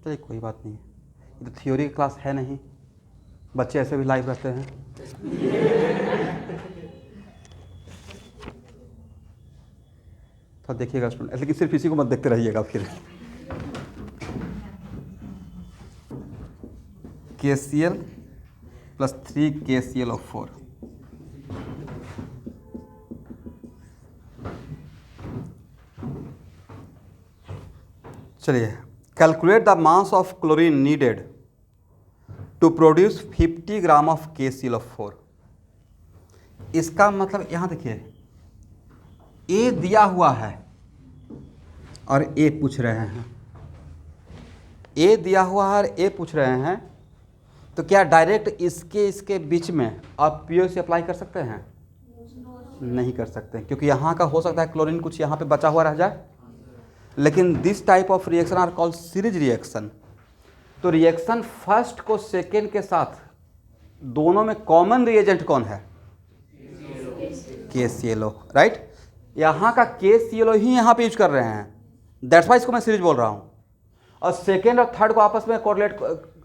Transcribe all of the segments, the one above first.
चलिए कोई बात नहीं, ये तो थ्योरी की क्लास है नहीं, बच्चे ऐसे भी लाइव रहते हैं। तो देखिएगा स्टूडेंट, लेकिन सिर्फ इसी को मत देखते रहिएगा फिर। KCl + 3 KClO4। चलिए, calculate the mass of chlorine needed to produce 50 gram of KClO4। इसका मतलब यहाँ देखिए, ए दिया हुआ है और ए पूछ रहे हैं, ए दिया हुआ है और ए पूछ रहे हैं, तो क्या डायरेक्ट इसके बीच में आप पीओसी अप्लाई कर सकते हैं? नहीं कर सकते, क्योंकि यहाँ का हो सकता है क्लोरीन कुछ यहाँ पे बचा हुआ रह जाए। लेकिन this type of reaction are called series reaction. तो रिएक्शन फर्स्ट को सेकेंड के साथ दोनों में कॉमन रिएजेंट कौन है? KClO, right. यहाँ का KClO ही यहाँ पे यूज कर रहे हैं, दैट्स वाई इसको मैं सीरीज बोल रहा हूँ। और सेकेंड और थर्ड को आपस में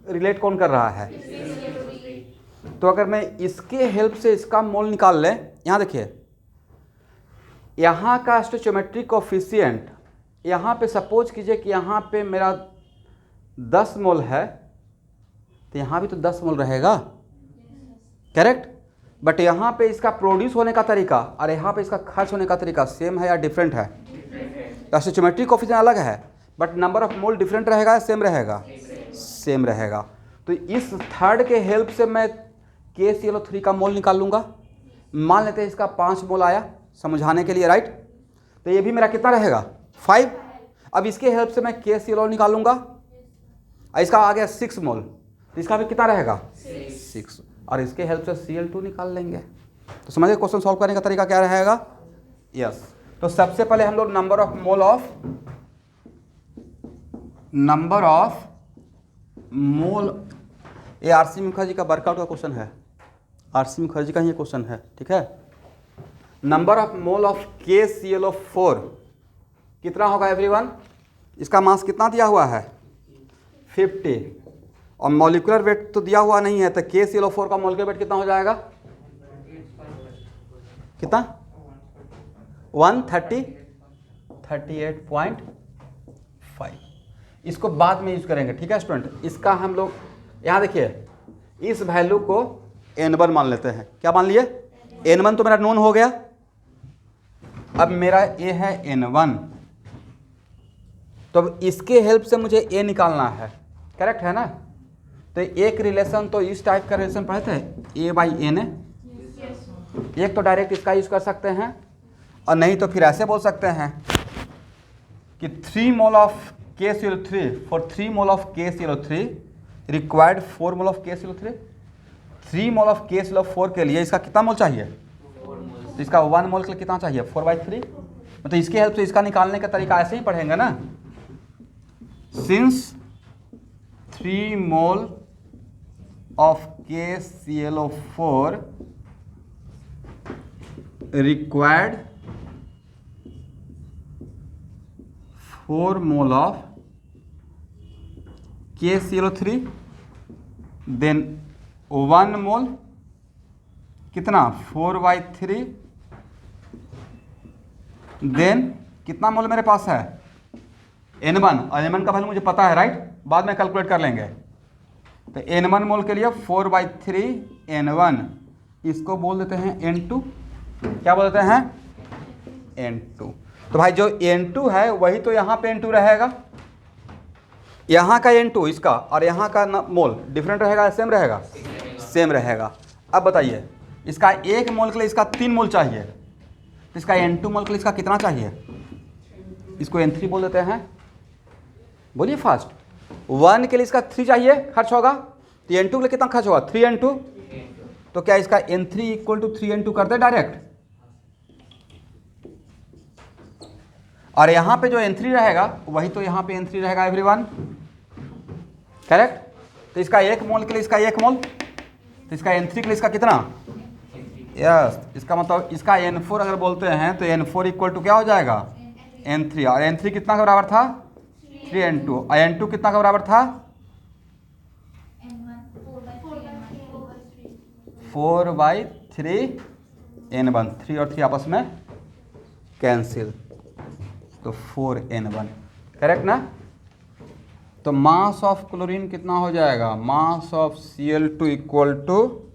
रिलेट कौन कर रहा है? तो अगर मैं इसके हेल्प से इसका मोल निकाल लें, यहाँ देखिए, यहाँ का स्टोइचोमेट्रिक कोफिशिएंट, यहाँ पे सपोज कीजिए कि यहाँ पे मेरा 10 मोल है, तो यहाँ भी तो 10 मोल रहेगा, करेक्ट। बट यहाँ पे इसका प्रोड्यूस होने का तरीका और यहाँ पे इसका खर्च होने का तरीका सेम है या डिफरेंट है? तो स्टोइचोमेट्रिक कोफिशिएंट अलग है, but number of mole different रहेगा या सेम रहेगा? सेम रहेगा। तो इस थर्ड के हेल्प से मैं KClO3 का मोल निकाल लूँगा। मान लेते हैं इसका 5 मोल आया, समझाने के लिए, राइट। तो ये भी मेरा कितना रहेगा? 5। अब इसके हेल्प से मैं KClO निकालूंगा, इसका आ गया 6 मोल, तो इसका भी कितना रहेगा? 6। और इसके हेल्प से Cl2 निकाल लेंगे। तो समझिए क्वेश्चन सॉल्व करने का तरीका क्या रहेगा? यस। तो सबसे पहले हम लोग नंबर ऑफ मोल, ये RC मुखर्जी का वर्कआउट का क्वेश्चन है, RC मुखर्जी का ही क्वेश्चन है, ठीक है। Number of mole of KClO4 कितना होगा एवरीवन? इसका मास कितना दिया हुआ है? 50, और मॉलिक्यूलर वेट तो दिया हुआ नहीं है, तो KClO4 का मॉलिक्यूलर वेट कितना हो जाएगा? कितना? 138.5। इसको बाद में यूज करेंगे, ठीक है स्टूडेंट। इसका हम लोग यहाँ देखिए, इस वैल्यू को N1 मान लेते हैं। क्या मान लिए? N1 तो मेरा नोन हो गया। अब मेरा ये है N1, तो अब इसके हेल्प से मुझे A निकालना है, करेक्ट है ना। तो एक रिलेशन तो इस टाइप का रिलेशन पढ़े थे, A/N। एक तो डायरेक्ट इसका यूज कर सकते हैं, और नहीं तो फिर ऐसे बोल सकते हैं कि 3 mole of KClO3 for 3 mole of KClO3 required 4 mole of KClO3। 3 mole of KClO4 के लिए इसका कितना मोल चाहिए? तो इसका 1 मोल के लिए कितना चाहिए? 4/3। मतलब इसके हेल्प से इसका निकालने का तरीका ऐसे ही पढ़ेंगे ना। Since 3 mole of KClO4 required 4 mole of KClO3, then 1 mole कितना? 4/3, देन कितना मोल मेरे पास है? N1, और N1 का वैल्यू मुझे पता है, राइट, बाद में कैलकुलेट कर लेंगे। तो N1 मोल के लिए 4/3 N1, इसको बोल देते हैं N2। क्या बोल देते हैं? N2। तो भाई जो N2 है वही तो यहाँ पे N2 रहेगा। यहाँ का N2 इसका और यहाँ का मोल डिफरेंट रहेगा या सेम रहेगा? सेम रहेगा। अब बताइए, इसका 1 मोल के लिए इसका 3 मोल चाहिए, तो इसका N2 मोल के लिए इसका कितना चाहिए? इसको N3 बोल देते हैं। बोलिए फास्ट। 1 के लिए इसका 3 चाहिए, खर्च होगा, तो N2 के लिए कितना खर्च होगा? 3N2। तो क्या इसका N3 = 3N2 कर दे डायरेक्ट? और यहाँ पे जो N3 रहेगा वही तो यहाँ पे N3 रहेगा एवरीवन, करेक्ट। तो इसका 1 मोल के लिए इसका 1 मोल, तो इसका N3 के लिए इसका कितना? यस, इसका मतलब इसका N4 अगर बोलते हैं तो N4 = क्या हो जाएगा? N3। और N3 कितना के बराबर था? 3n2, n2 कितना का बराबर था? 4/3 n1, 3 और 3 आपस में कैंसिल, तो 4n1, करेक्ट ना? तो मास ऑफ क्लोरीन कितना हो जाएगा? Mass of Cl2 equal to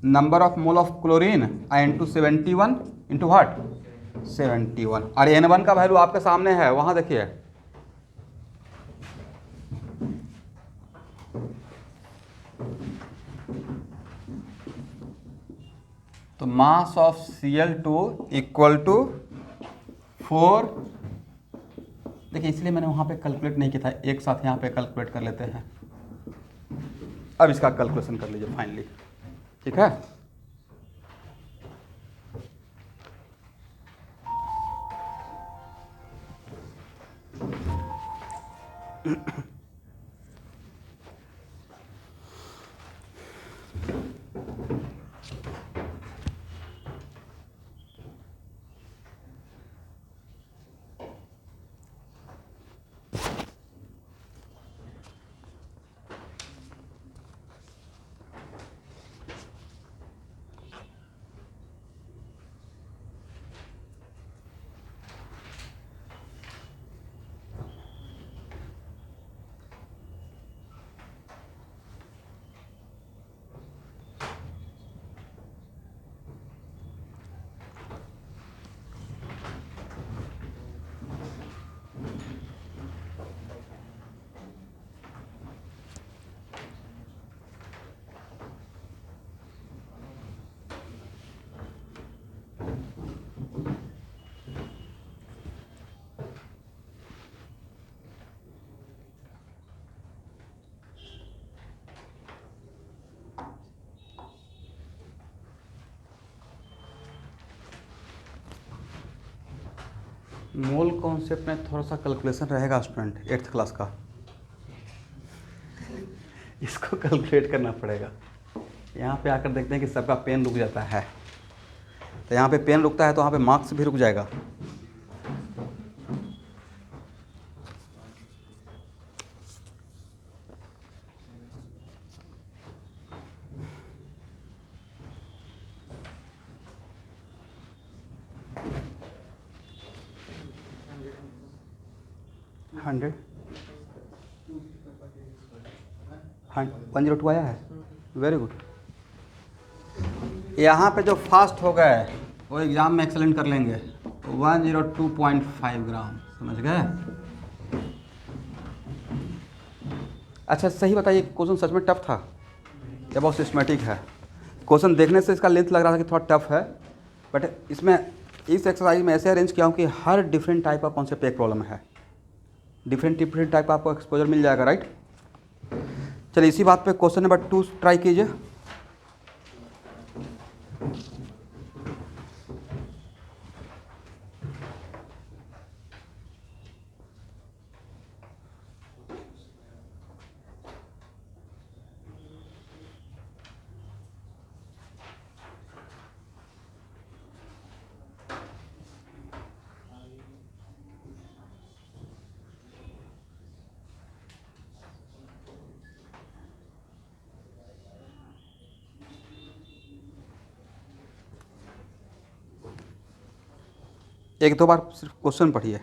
number of mole of chlorine n2 71 into what 71, और n1 का वैल्यू आपके सामने है, वहां देखिए। तो मास ऑफ Cl2 इक्वल टू 4, देखिए इसलिए मैंने वहां पे कैलकुलेट नहीं किया था, एक साथ यहाँ पे कैलकुलेट कर लेते हैं। अब इसका कैलकुलेशन कर लीजिए फाइनली, ठीक है? मोल कॉन्सेप्ट में थोड़ा सा कैलकुलेशन रहेगा स्टूडेंट, 8th क्लास का, इसको कैलकुलेट करना पड़ेगा। यहाँ पे आकर देखते हैं कि सबका पेन रुक जाता है, तो यहाँ पे पेन रुकता है तो वहाँ पे मार्क्स भी रुक जाएगा। हंड्रेड 102 आया है, वेरी गुड। यहाँ पे जो फास्ट हो गए वो एग्ज़ाम में एक्सेलेंट कर लेंगे, 102.5 ग्राम, समझ गए? अच्छा सही बताइए, क्वेश्चन सच में टफ था या बहुत सिस्टमेटिक है? क्वेश्चन देखने से इसका लेंथ लग रहा था कि थोड़ा टफ है, बट इसमें इस एक्सरसाइज में ऐसे अरेंज किया हूँ कि हर डिफरेंट टाइप का कॉन्सेप्ट एक प्रॉब्लम है, डिफरेंट टाइप का आपको एक्सपोजर मिल जाएगा, राइट? चलिए इसी बात पे क्वेश्चन नंबर 2 ट्राई कीजिए। एक दो बार सिर्फ क्वेश्चन पढ़िए।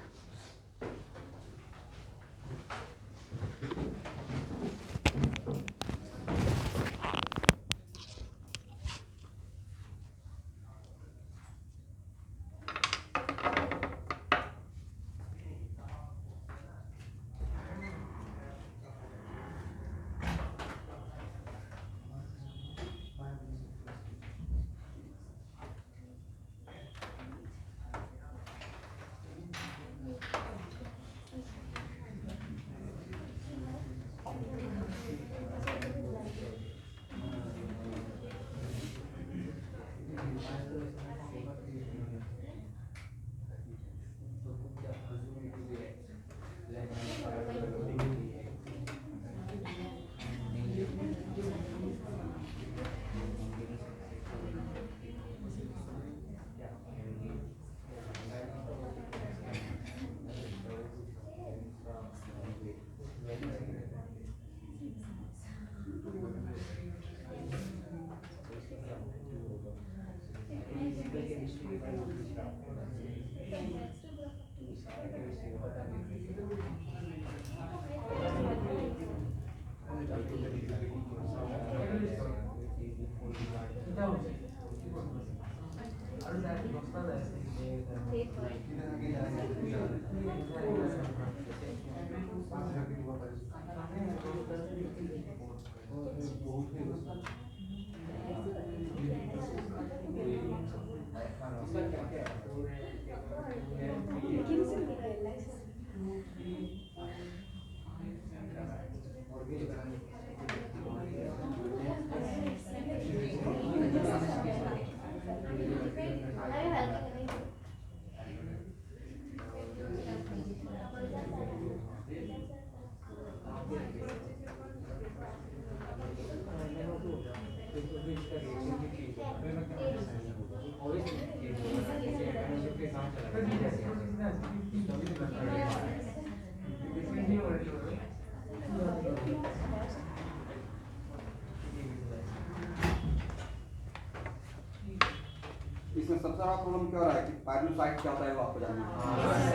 इसमें सबसे बड़ा प्रॉब्लम क्या हो रहा है कि पायरोसाइट क्या होता है वो आपको जानना है।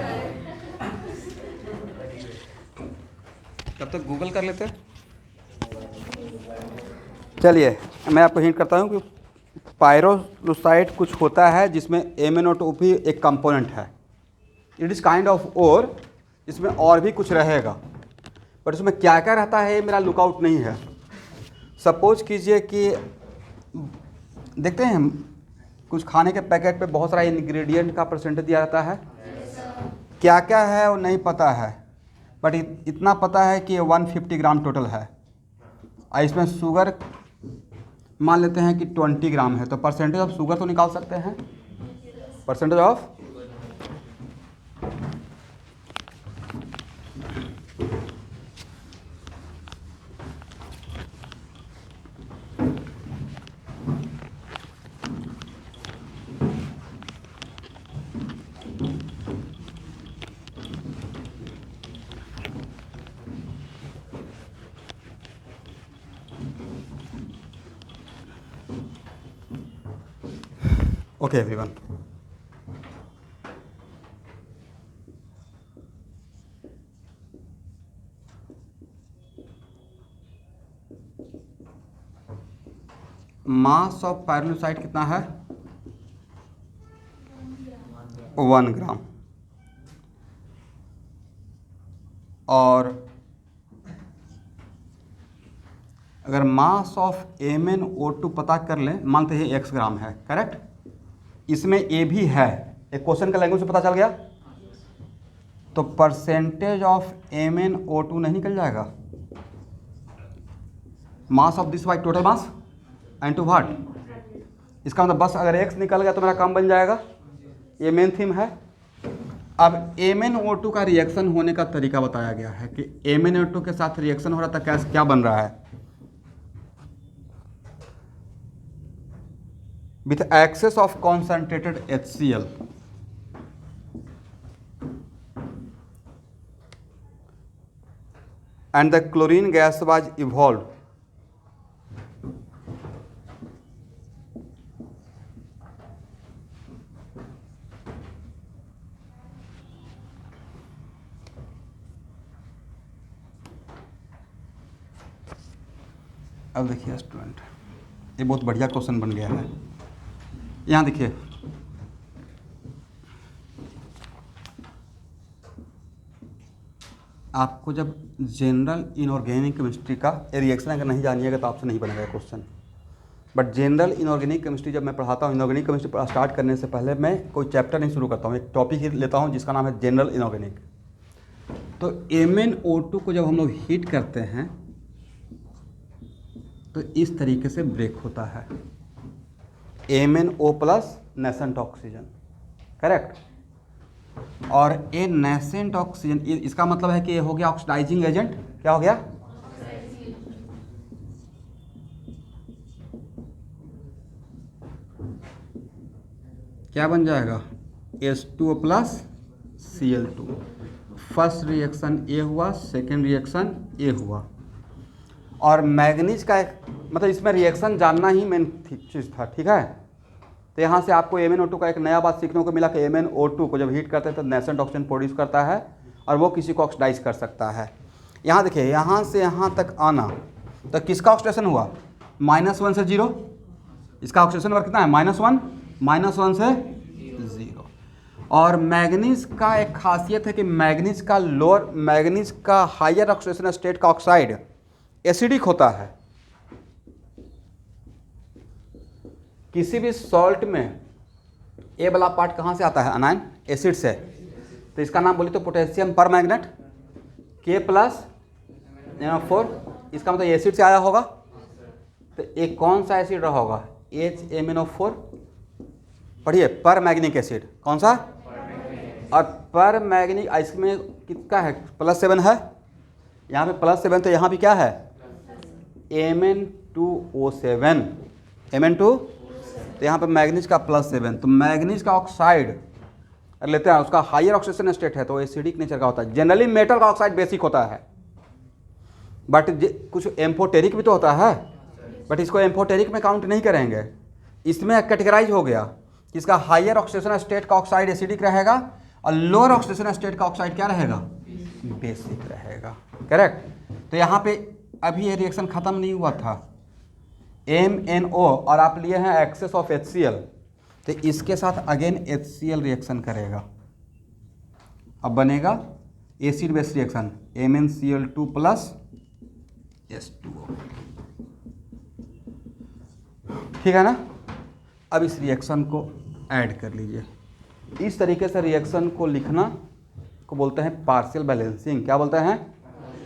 तब तक गूगल कर लेते हैं। चलिए मैं आपको हिंट करता हूँ कि पायरोसाइट कुछ होता है जिसमें MnO2 भी एक कंपोनेंट है। It is kind of ore, इसमें और भी कुछ रहेगा, बट इसमें क्या क्या रहता है मेरा लुकआउट नहीं है। सपोज कीजिए कि देखते हैं हम कुछ खाने के पैकेट पे बहुत सारा इंग्रेडिएंट का परसेंटेज दिया रहता है। क्या क्या है वो नहीं पता है, बट इतना पता है कि 150 ग्राम टोटल है। इसमें शुगर मान लेते हैं कि 20 ग्राम है, तो परसेंटेज ऑफ शुगर तो निकाल सकते हैं। Percentage of okay everyone, mass of पायरोसाइट कितना है? 1 ग्राम। और अगर मास ऑफ MnO2 पता कर लें, मानते हैं x ग्राम है, करेक्ट। इसमें A भी है, एक क्वेश्चन का लैंग्वेज से पता चल गया, तो परसेंटेज ऑफ MnO2 नहीं निकल जाएगा। Mass of this by total mass and to what, इसका मतलब बस अगर x निकल गया तो मेरा काम बन जाएगा। ये मेन थीम है। अब MnO2 का रिएक्शन होने का तरीका बताया गया है कि MnO2 के साथ रिएक्शन हो रहा था, कैसे क्या बन रहा है। With access of concentrated HCl, and the chlorine gas was evolved अब देखिए स्टूडेंट, ये बहुत बढ़िया क्वेश्चन बन गया है। यहाँ देखिए, आपको जब जनरल इनऑर्गेनिक केमिस्ट्री का रिएक्शन अगर नहीं जानिएगा तो आपसे नहीं बनेगा question. But general inorganic chemistry जब मैं पढ़ाता हूँ, इनऑर्गेनिक केमिस्ट्री स्टार्ट करने से पहले मैं कोई चैप्टर नहीं शुरू करता हूँ, एक टॉपिक ही लेता हूँ जिसका नाम है जनरल इनऑर्गेनिक। तो MnO2 को जब हम लोग हीट करते हैं तो इस तरीके से ब्रेक होता है, MnO plus nascent oxygen, correct. और ये नेसेंट ऑक्सीजन, इसका मतलब है कि ये हो गया ऑक्सीडाइजिंग एजेंट। क्या हो गया? क्या बन जाएगा? H2O plus Cl2। First reaction ए हुआ, सेकेंड रिएक्शन ए हुआ। और मैग्नीज का मतलब इसमें रिएक्शन जानना ही मेन चीज़ था, ठीक है। तो यहाँ से आपको MnO2 का एक नया बात सीखने को मिला कि MnO2 को जब हीट करते हैं तो नेसेंट ऑक्सीजन प्रोड्यूस करता है और वो किसी को ऑक्सीडाइज कर सकता है। यहाँ देखिए, यहाँ से यहाँ तक आना तो किसका ऑक्सीडेशन हुआ? -1 से 0। इसका ऑक्सीडेशन वर्क कितना है? -1 से 0। और मैग्नीज का एक खासियत है कि मैग्नीज का हायर ऑक्सीडेशन स्टेट का ऑक्साइड एसिडिक होता है। किसी भी सॉल्ट में ए वाला पार्ट कहाँ से आता है? अनायन, एसिड से। तो इसका नाम बोली तो पोटेशियम पर मैग्नेट K+NO4, इसका मतलब एसिड से आया होगा। तो एक कौन सा एसिड रहा होगा? HMnO4। पढ़िए, पर मैग्निक एसिड कौन सा? और पर मैग्निक इसमें कितना है? +7 है। यहाँ पे +7, तो यहाँ भी क्या है? Mn2O7। Mn2, तो यहाँ पे मैग्नीज का +7। तो मैग्नीज का ऑक्साइड लेते हैं, उसका हायर ऑक्सीडेशन स्टेट है तो एसिडिक नेचर का होता है। जनरली मेटल का ऑक्साइड बेसिक होता है, बट कुछ एम्फोटेरिक भी तो होता है, बट इसको एम्फोटेरिक में काउंट नहीं करेंगे। इसमें कैटेगराइज हो गया कि इसका हायर ऑक्सीडेशन स्टेट का ऑक्साइड एसिडिक रहेगा और लोअर ऑक्सीडेशन स्टेट का ऑक्साइड क्या रहेगा? बेसिक रहेगा। करेक्ट। तो यहाँ पे अभी ये रिएक्शन खत्म नहीं हुआ था, MnO और आप लिए हैं एक्सेस ऑफ HCl, तो इसके साथ अगेन HCl रिएक्शन करेगा। अब बनेगा acid base reaction MnCl2 + H2O। ठीक है ना? अब इस रिएक्शन को ऐड कर लीजिए। इस तरीके से रिएक्शन को लिखना को बोलते हैं पार्शियल बैलेंसिंग। क्या बोलते हैं?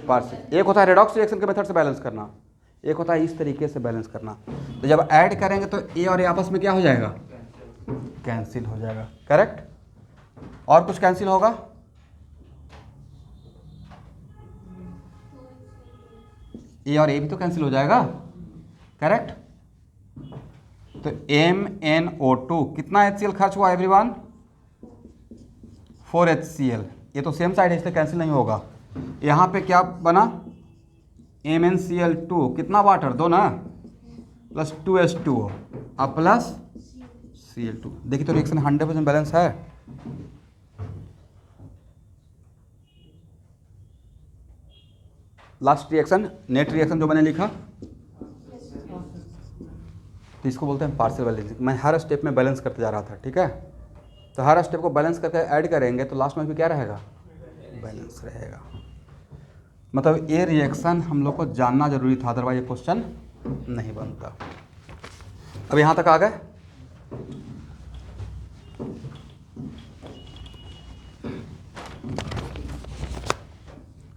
पार्शियल। एक होता है रेडॉक्स रिएक्शन के मेथड से बैलेंस करना, एक होता है इस तरीके से बैलेंस करना। तो जब ऐड करेंगे तो ए और ए आपस में क्या हो जाएगा? कैंसिल हो जाएगा। करेक्ट। और कुछ कैंसिल होगा? ए और ए भी तो कैंसिल हो जाएगा। करेक्ट। तो MnO2 कितना HCl खर्च हुआ एवरीवन? 4 HCl। ये तो सेम साइड है इसलिए कैंसिल नहीं होगा। यहाँ पे क्या बना? MnCl2 कितना वाटर? 2 ना, +2 H2O अब प्लस Cl2। देखिए तो रिएक्शन 100% बैलेंस है। लास्ट रिएक्शन, नेट रिएक्शन जो मैंने लिखा, तो इसको बोलते हैं पार्शियल बैलेंसिंग। मैं हर स्टेप में बैलेंस करते जा रहा था। ठीक है, तो हर स्टेप को बैलेंस करके ऐड करेंगे तो लास्ट में भी क्या रहेगा? बैलेंस रहेगा। मतलब ये रिएक्शन हम लोग को जानना जरूरी था, अदरवाइज ये क्वेश्चन नहीं बनता। अब यहाँ तक आ गए।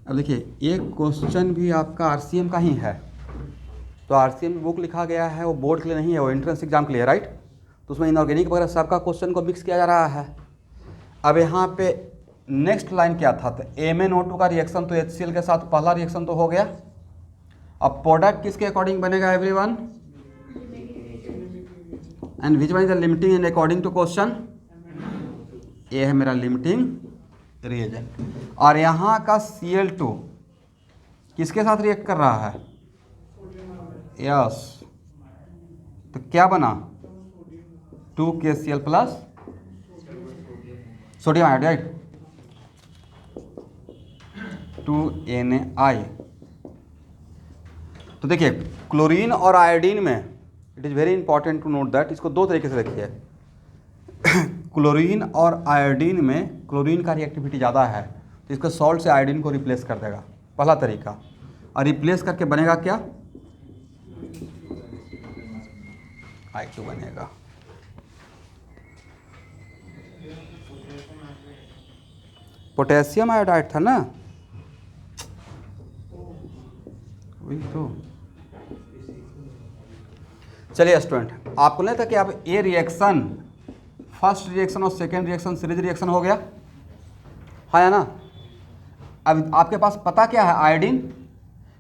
अब देखिए, एक क्वेश्चन भी आपका RCM का ही है। तो RCM बुक लिखा गया है, वो बोर्ड के लिए नहीं है, वो एंट्रेंस एग्जाम के लिए, राइट? तो उसमें इनऑर्गेनिक वगैरह सबका क्वेश्चन को मिक्स किया जा रहा है। अब यहाँ पे नेक्स्ट लाइन क्या था? तो MnO2 का रिएक्शन तो HCl के साथ पहला रिएक्शन तो हो गया। अब प्रोडक्ट किसके अकॉर्डिंग बनेगा everyone? And which one is the limiting and according to question? ये है मेरा लिमिटिंग रिएजेंट। और यहाँ का Cl2 किसके साथ रिएक्ट कर रहा है? यस, तो क्या बना? 2KCl plus sodium iodide 2Na। तो देखिए, क्लोरीन और आयोडीन में it is very important to note that, इसको दो तरीके से रखिए। क्लोरीन और आयोडीन में क्लोरीन का रिएक्टिविटी ज़्यादा है, तो इसको सॉल्ट से आयोडीन को रिप्लेस कर देगा, पहला तरीका। और रिप्लेस करके बनेगा क्या? I2 बनेगा। पोटेशियम आयोडाइड था ना, वही तो। चलिए स्टूडेंट, आपको नहीं था कि अब ये रिएक्शन फर्स्ट रिएक्शन और सेकेंड रिएक्शन सीरीज रिएक्शन हो गया है ना? अब आपके पास पता क्या है? आयोडीन।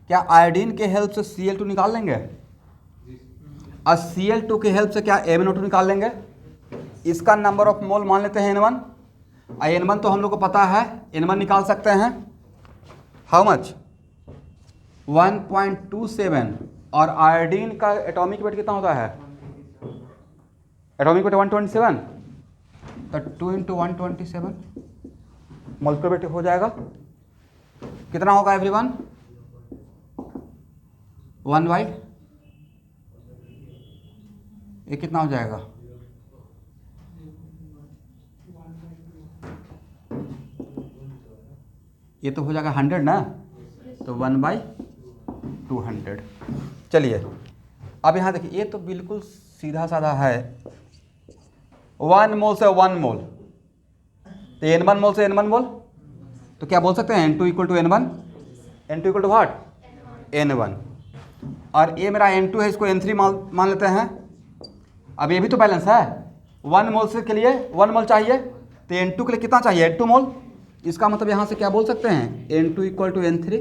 क्या आयोडीन के हेल्प से Cl2 निकाल लेंगे? और Cl2 के हेल्प से क्या MnO2 निकाल लेंगे? इसका नंबर ऑफ मोल मान लेते हैं N1। N1 तो हम लोग को पता है, N1 निकाल सकते हैं। How much? 1.27। और आयोडीन का एटॉमिक वेट कितना होता है? एटॉमिक वेट 127, तो 2 × 127 मल्टीप्लिकेट हो जाएगा, कितना होगा एवरीवन? 1/, ये कितना हो जाएगा? ये तो हो जाएगा 100 ना, तो 1/200। चलिए अब यहाँ देखिए, ये तो बिल्कुल सीधा साधा है, 1 मोल से 1 मोल, तो N1 मोल से N1 मोल, तो क्या बोल सकते हैं N2 = N1, N2 = what? N1। और ये मेरा N2 है, इसको N3 मान लेते हैं। अब ये भी तो बैलेंस है, 1 मोल से के लिए 1 मोल चाहिए, तो N2 के लिए कितना चाहिए? 2 मोल। इसका मतलब यहाँ से क्या बोल सकते हैं? N2 = N3,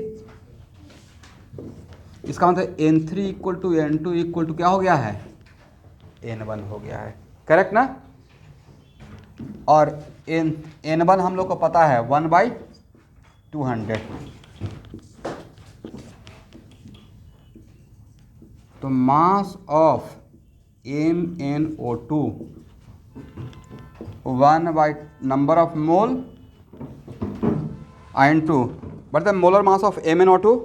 इसका मतलब N3 = N2 क्या हो गया है? N1 हो गया है, करेक्ट ना? और N1 हम लोग को पता है 1/200, तो mass of MnO2 1 number of mole N2 but the molar mass of MnO2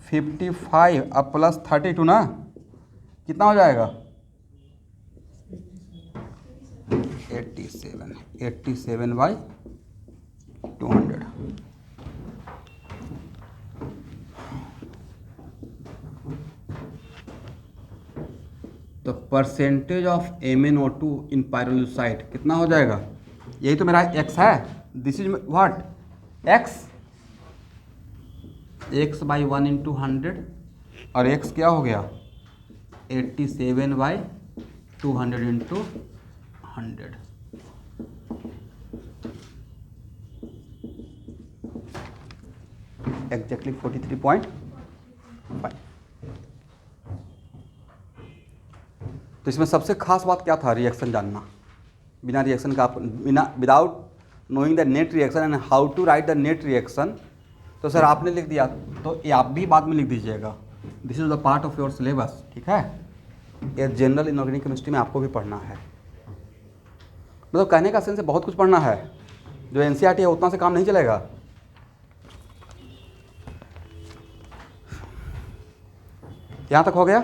55 अब प्लस 32 ना, कितना हो जाएगा? 87/200। तो परसेंटेज ऑफ MnO2 इन पायरोलुसाइड कितना हो जाएगा? यही तो मेरा x है, this is what? x by 1 × 100, और x क्या हो गया? 87/200 × 100। एग्जैक्टली 43.5। तो इसमें सबसे खास बात क्या था? रिएक्शन जानना। बिना रिएक्शन का आप without knowing the net reaction and how to write the net reaction, तो सर आपने लिख दिया, तो ये आप भी बाद में लिख दीजिएगा। This is the part of your syllabus, ठीक है? ये जनरल इनऑर्गेनिक केमिस्ट्री में आपको भी पढ़ना है। मतलब कहने का सेंस है बहुत कुछ पढ़ना है, जो एनसीईआरटी है उतना से काम नहीं चलेगा। यहाँ तक हो गया?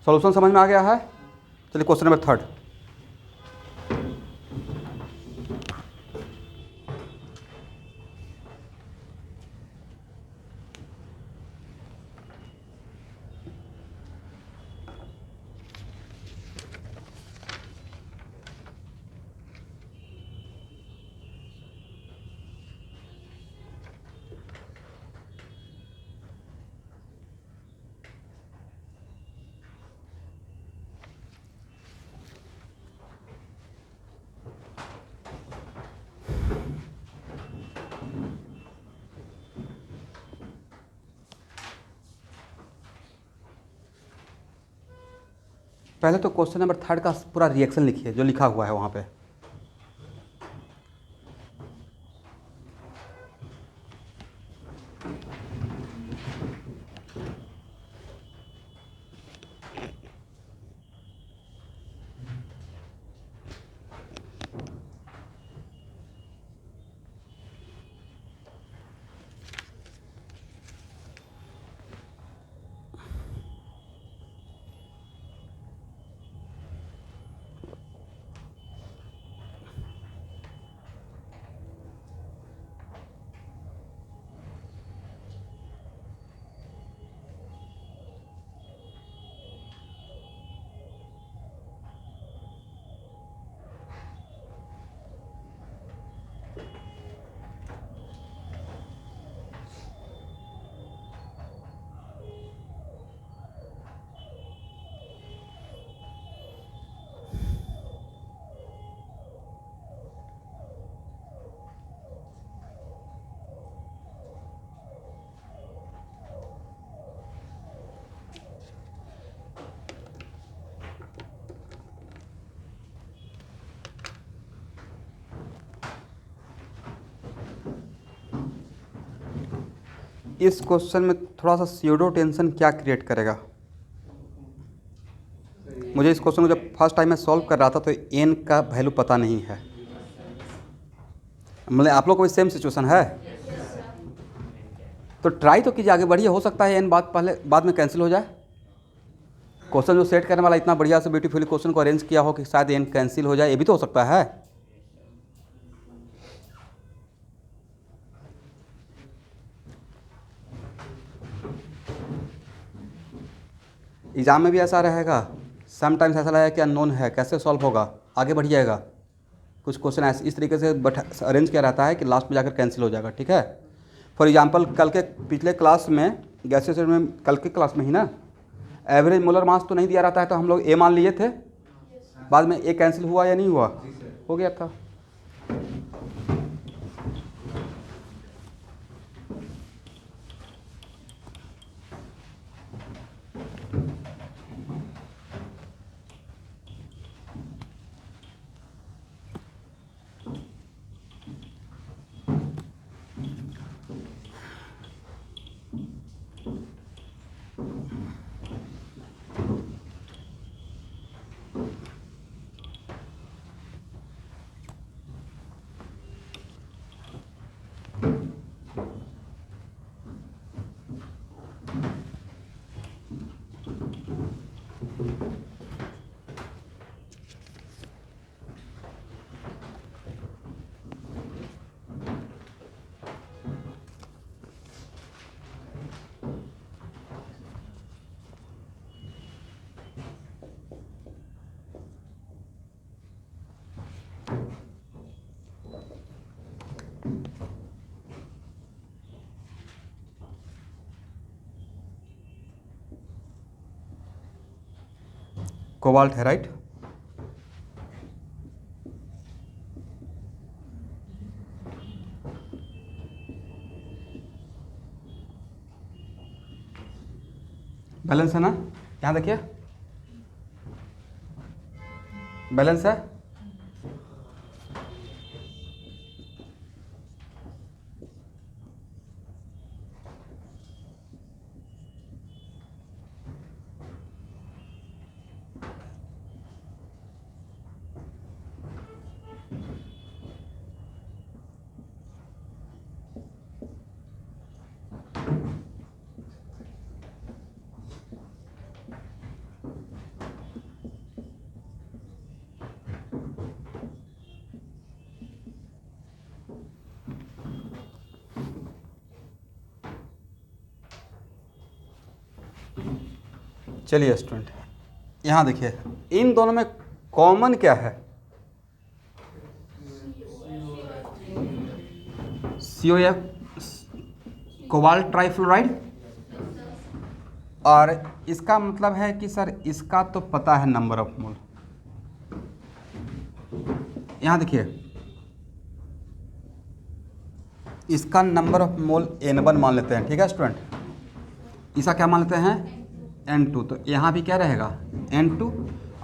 सॉल्यूशन समझ में आ गया है? चलिए क्वेश्चन नंबर 3। पहले तो क्वेश्चन नंबर 3 का पूरा रिएक्शन लिखिए जो लिखा हुआ है वहाँ पे। इस क्वेश्चन में थोड़ा सा स्यूडो टेंशन क्या क्रिएट करेगा? मुझे इस क्वेश्चन को जब फर्स्ट टाइम मैं सॉल्व कर रहा था तो एन का वैल्यू पता नहीं है। मतलब आप लोग को भी सेम सिचुएशन है तो ट्राई तो कीजिए, आगे बढ़िए, हो सकता है एन बाद में कैंसिल हो जाए। क्वेश्चन जो सेट करने वाला इतना बढ़िया से ब्यूटीफुली क्वेश्चन को अरेंज किया हो कि शायद एन कैंसिल हो जाए, ये भी तो हो सकता है। एग्जाम में भी ऐसा रहेगा, समटाइम्स ऐसा लगेगा कि अननोन है, कैसे सॉल्व होगा, आगे बढ़ जाएगा। कुछ क्वेश्चन ऐसे इस तरीके से अरेंज किया रहता है कि लास्ट में जाकर कैंसिल हो जाएगा। ठीक है, फॉर एग्जांपल कल के पिछले क्लास में गैसेस में, कल के क्लास में ही ना, एवरेज मोलर मास तो नहीं दिया रहता है तो हम लोग ए मान लिए थे, बाद में ए कैंसिल हुआ या नहीं हुआ, हो गया था। कोबाल्ट है, राइट। बैलेंस है ना, यहाँ देखिए बैलेंस है। चलिए स्टूडेंट, यहाँ देखिए इन दोनों में कॉमन क्या है, COF कोबाल्ट ट्राइफ्लोराइड, और इसका मतलब है कि सर इसका तो पता है नंबर ऑफ मोल। यहाँ देखिए इसका नंबर ऑफ मोल N1 मान लेते हैं, ठीक है स्टूडेंट, इसका क्या मान लेते हैं N2, तो यहाँ भी क्या रहेगा N2,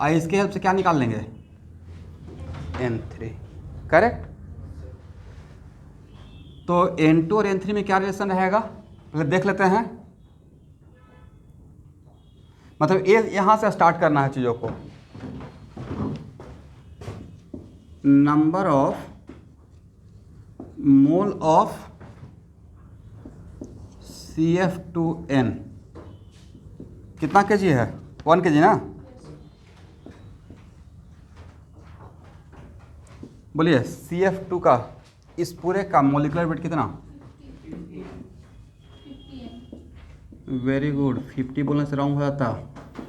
और इसके हेल्प से क्या निकाल लेंगे N3, करेक्ट। तो N2 और N3 में क्या रिलेशन रहेगा, पहले देख लेते हैं। मतलब ये यहाँ से स्टार्ट करना है चीज़ों को, number of mole of CF2N कितना केजी है, 1 kg ना, बोलिए CF2 का इस पूरे का मोलिकुलर वेट कितना, वेरी गुड, 50 बोलने से रॉन्ग हो जाता,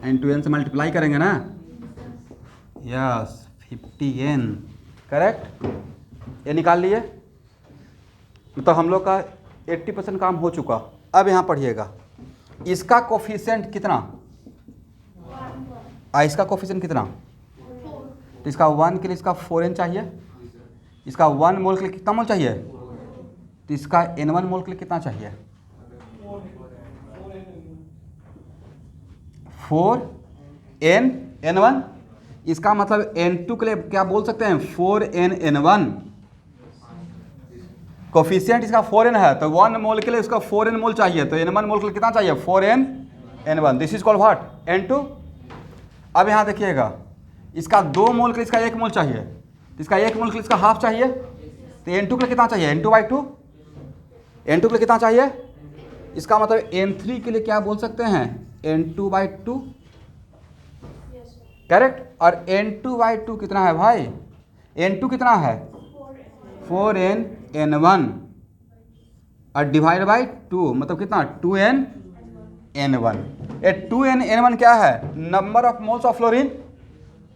N2N से मल्टीप्लाई करेंगे ना, यस 50N, करेक्ट। ये निकाल लिए, तो हम लोग का 80% काम हो चुका। अब यहाँ पढ़िएगा, इसका कोफिशिएंट कितना, इसका कोफिशिएंट कितना, तो इसका 1 के लिए इसका 4N चाहिए, इसका 1 मोल के लिए कितना मोल चाहिए, तो इसका N1 मोल के लिए कितना चाहिए, 4N N1। इसका मतलब N2 के लिए क्या बोल सकते हैं 4N N1। कोफिशिएंट इसका 4N है तो 1 मोल के लिए इसका 4N मोल चाहिए, तो N1 मोल के लिए कितना चाहिए 4N N1। This is called what N2। अब यहाँ देखिएगा, इसका 2 मोल के लिए इसका 1 मोल चाहिए, तो इसका 1 मोल के लिए इसका हाफ चाहिए, तो N2 के लिए कितना चाहिए, N2/2, N2 के लिए कितना चाहिए, इसका मतलब N3 के लिए क्या बोल सकते हैं, N2/2, करेक्ट। और N2/2 कितना है भाई, N2 कितना है 4n(n1) और डिवाइड बाई 2 मतलब कितना 2n(n1). ये 2n(n1) क्या है, number of moles of fluorine,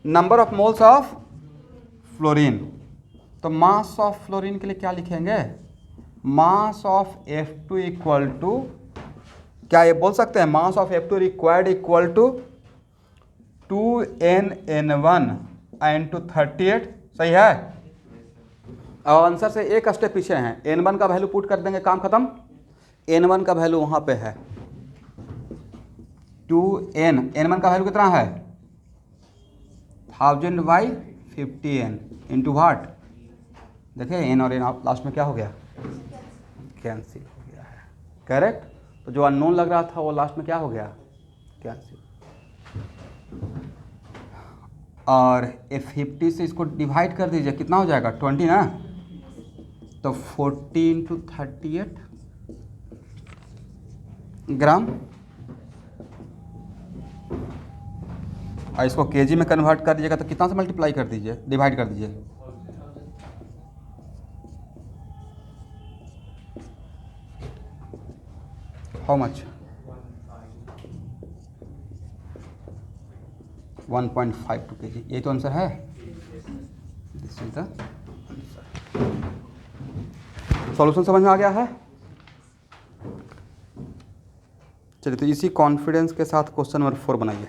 number of moles of fluorine. तो मास ऑफ फ्लोरीन के लिए क्या लिखेंगे, मास ऑफ F2 इक्वल टू, क्या ये बोल सकते हैं, mass of F2 required equal to 2n(n1) into 38, सही है। और आंसर से एक स्टेप पीछे हैं, N1 का वैल्यू पुट कर देंगे, काम खत्म। N1 का वैल्यू वहाँ पे है 2n, N1 का वैल्यू कितना है 1000/50n इंटू वाट, देखिए n और n लास्ट में क्या हो गया, कैंसिल हो गया है, करेक्ट। तो जो अननोन लग रहा था वो लास्ट में क्या हो गया, कैंसिल। और ये 50 से इसको डिवाइड कर दीजिए, कितना हो जाएगा 20 ना, तो 40 इंटू 38 ग्राम, और इसको केजी में कन्वर्ट कर दीजिएगा तो कितना से मल्टीप्लाई कर दीजिए, डिवाइड कर दीजिए, हाउ मच 1.52 kg, यही तो आंसर है, this is the answer. Solution समझ में आ गया है। चलिए तो इसी कॉन्फिडेंस के साथ क्वेश्चन नंबर 4 बनाइए।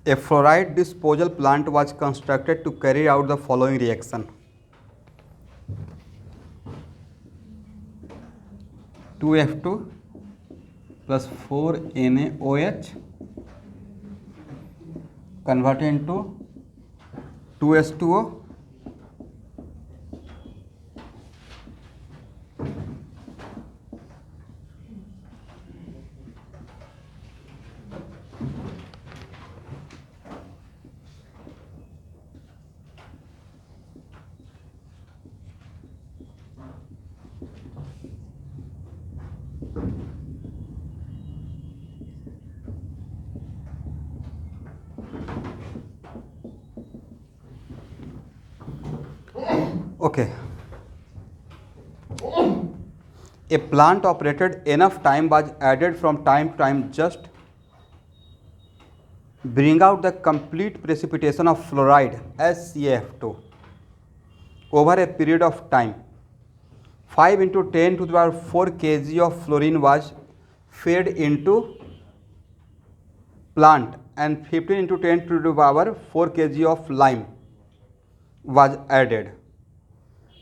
A fluoride disposal plant was constructed to carry out the following reaction: 2F2 plus 4NaOH converted into 2H2O Okay. A plant operated enough time was added from time to time just bring out the complete precipitation of fluoride SCF2 over a period of time. 5 into 10 to the power 4 kg of fluorine was fed into plant and 15 into 10 to the power 4 kg of lime was added.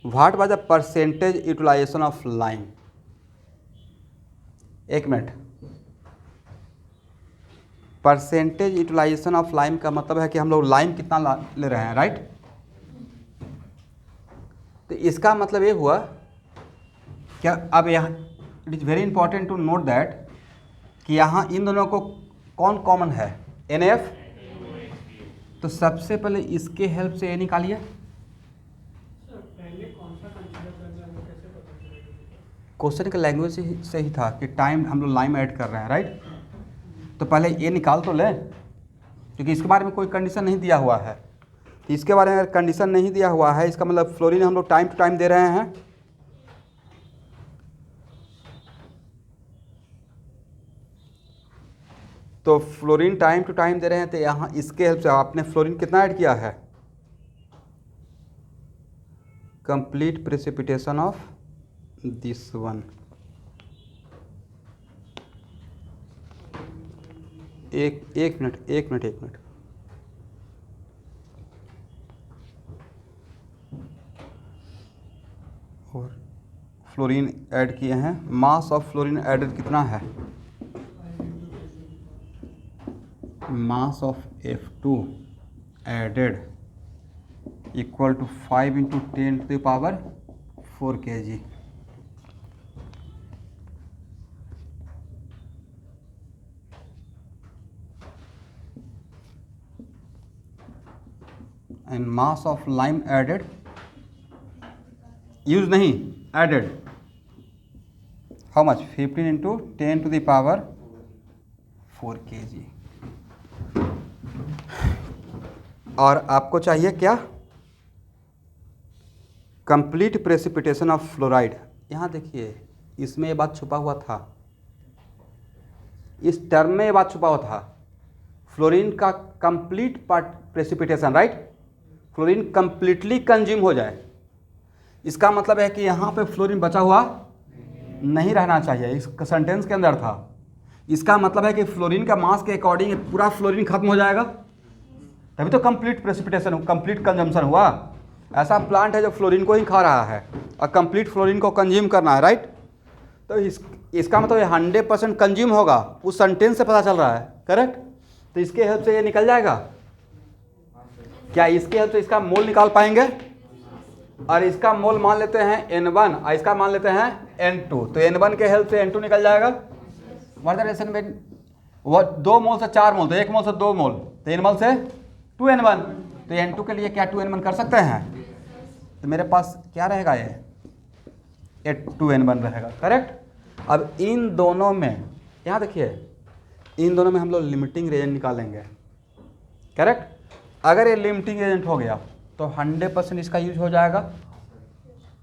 What was the percentage utilization of lime? एक मिनट, percentage utilization of lime का मतलब है कि हम लोग lime कितना ले रहे हैं, राइट? तो इसका मतलब ये हुआ क्या, अब यहाँ it is very important to note that कि यहाँ इन दोनों को कौन कॉमन है, NaF। तो सबसे पहले इसके हेल्प से ये निकालिए। क्वेश्चन का लैंग्वेज से ही था कि टाइम हम लोग लाइम ऐड कर रहे हैं, राइट? तो पहले ये निकाल तो लें, क्योंकि इसके बारे में कोई कंडीशन नहीं दिया हुआ है। तो इसके बारे में अगर कंडीशन नहीं दिया हुआ है, इसका मतलब फ्लोरीन हम लोग टाइम टू टाइम दे रहे हैं। तो फ्लोरीन टाइम टू टाइम दे रहे हैं, तो यहाँ इसके हेल्प से आपने फ्लोरीन कितना ऐड किया है, complete precipitation of this one. एक मिनट और फ्लोरीन ऐड किए हैं। मास ऑफ फ्लोरीन एडेड कितना है, mass of F2 added equal to 5 into 10 to the power 4 kg। and mass of lime added, use नहीं, added how much, 15 into 10 to the power 4 kg। और आपको चाहिए क्या, complete precipitation of fluoride. यहाँ देखिए इसमें ये बात छुपा हुआ था, इस टर्म में ये बात छुपा हुआ था, फ्लोरीन का complete precipitation, right? Fluorine completely consume हो जाए, इसका मतलब है कि यहाँ पे फ्लोरीन बचा हुआ नहीं रहना चाहिए, इस सेंटेंस के अंदर था। इसका मतलब है कि फ्लोरीन का मास के अकॉर्डिंग पूरा फ्लोरीन खत्म हो जाएगा, तभी तो कंप्लीट प्रेसिपिटेशन, कंप्लीट कंजम्पशन हुआ। ऐसा प्लांट है जो फ्लोरीन को ही खा रहा है और कंप्लीट फ्लोरीन को कंज्यूम करना है, राइट? तो इसका मतलब 100% कंज्यूम होगा, उस सेंटेंस से पता चल रहा है, करेक्ट? तो इसके हेल्प से ये निकल जाएगा क्या, इसके हेल्प से इसका मोल निकाल पाएंगे? और इसका मोल मान लेते हैं N1 और इसका मान लेते हैं N2, तो N1 के हेल्प से N2 निकल जाएगा। वर्धन में वो 2 मोल से 4 मोल, तो 1 मोल से 2 मोल, तो N1 से 2N1, तो N2 के लिए क्या 2N1 कर सकते हैं? तो मेरे पास क्या रहेगा, ये 2N1 रहेगा, करेक्ट? अब इन दोनों में, यहाँ देखिए इन दोनों में हम लोग लिमिटिंग रेजेंट निकालेंगे, करेक्ट? अगर ये लिमिटिंग एजेंट हो गया तो 100% इसका यूज हो जाएगा।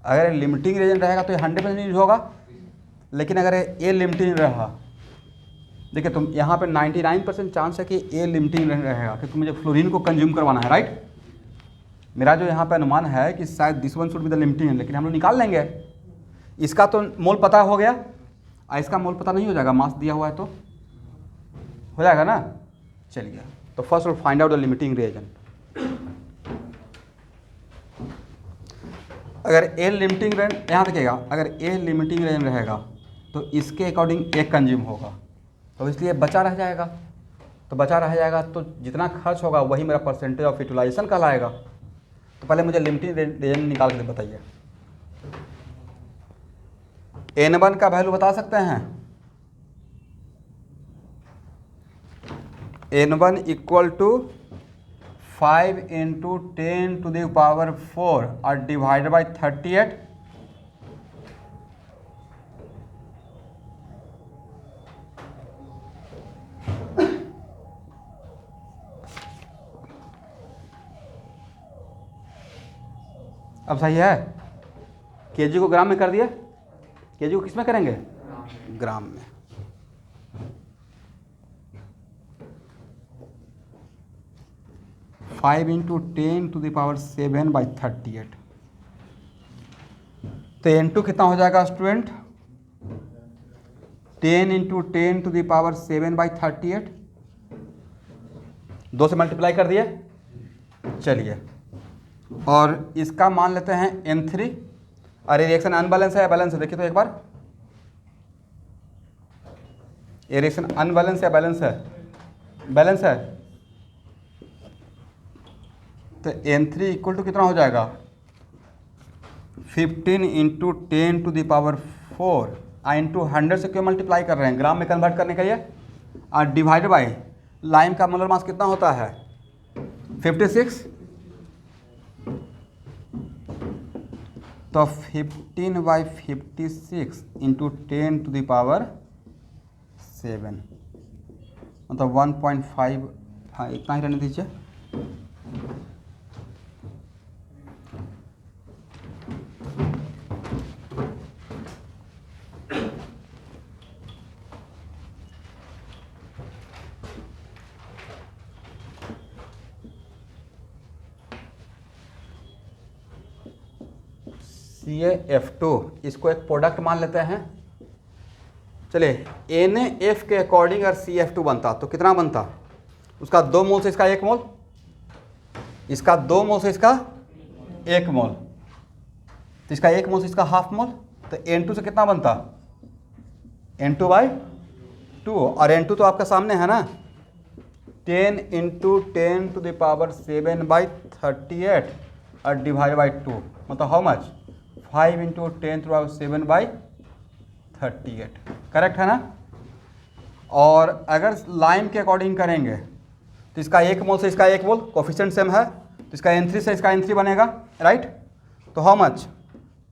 अगर ये लिमिटिंग एजेंट रहेगा तो ये 100% यूज होगा, लेकिन अगर ये लिमिटिंग रहा, देखिए तुम यहाँ पे 99% चांस है कि ये लिमिटिंग रहेगा, क्योंकि मुझे फ्लोरीन को कंज्यूम करवाना है, राइट? मेरा जो यहाँ पे अनुमान है कि शायद this one should be the limiting, लेकिन हम लोग निकाल लेंगे। इसका तो मोल पता हो गया, इसका मोल पता नहीं हो जाएगा, मास दिया हुआ है तो हो जाएगा ना। चलिए, तो first will find out the limiting reagent. अगर ए लिमिटिंग रेंज, यहाँ देखिएगा, अगर ए लिमिटिंग रेंज रहेगा तो इसके अकॉर्डिंग एक कंज्यूम होगा, तो इसलिए बचा रह जाएगा। तो बचा रह जाएगा तो जितना खर्च होगा वही मेरा परसेंटेज ऑफ यूटिलाइजेशन कहलाएगा। तो पहले मुझे लिमिटिंग रेंज निकाल के बताइए। N1 का वैल्यू बता सकते हैं? N1 equal to 5 into 10 to the power 4 और डिवाइडेड बाई 38। अब सही है। केजी को ग्राम में कर दिए, केजी को किस में करेंगे, ग्राम में। Five into 10⁻7/38। तो N2 कितना हो जाएगा स्टूडेंट, 10 इंटू 10⁻7/38, 2 से मल्टीप्लाई कर दिए। चलिए, और इसका मान लेते हैं N3। अरे रिएक्शन अनबैलेंस है या बैलेंस है, देखिए तो एक बार, ये रिएक्शन अनबैलेंस या बैलेंस है, बैलेंस है। तो N3 इक्वल टू कितना हो जाएगा, 15 इंटू 10⁴ इंटू 100 से क्यों मल्टीप्लाई कर रहे हैं, ग्राम में कन्वर्ट करने के लिए, और डिवाइड बाई लाइम का मोलर मास कितना होता है 56। तो 15/56 इंटू 10⁻7 मतलब 1.5, हाँ इतना ही रहने दीजिए। CaF2, इसको एक प्रोडक्ट मान लेते हैं। चलिए, NaF के अकॉर्डिंग अगर CF2 बनता तो कितना बनता, उसका 2 मोल से इसका 1 मोल, इसका 2 मोल से इसका 1 मोल, तो इसका 1 मोल से इसका हाफ मोल, तो N2 से कितना बनता, N2/2। और N2 तो आपका सामने है ना, 10 इंटू 10⁻7/38 और डिवाइड बाई 2 मतलब हाउ मच, 5 इंटू 10⁻7/38। करेक्ट है ना। और अगर लाइम के अकॉर्डिंग करेंगे तो इसका 1 मोल से इसका 1 मोल, कोफिशिएंट सेम है, तो इसका N3 से इसका N3 बनेगा, राइट। तो हाउ मच,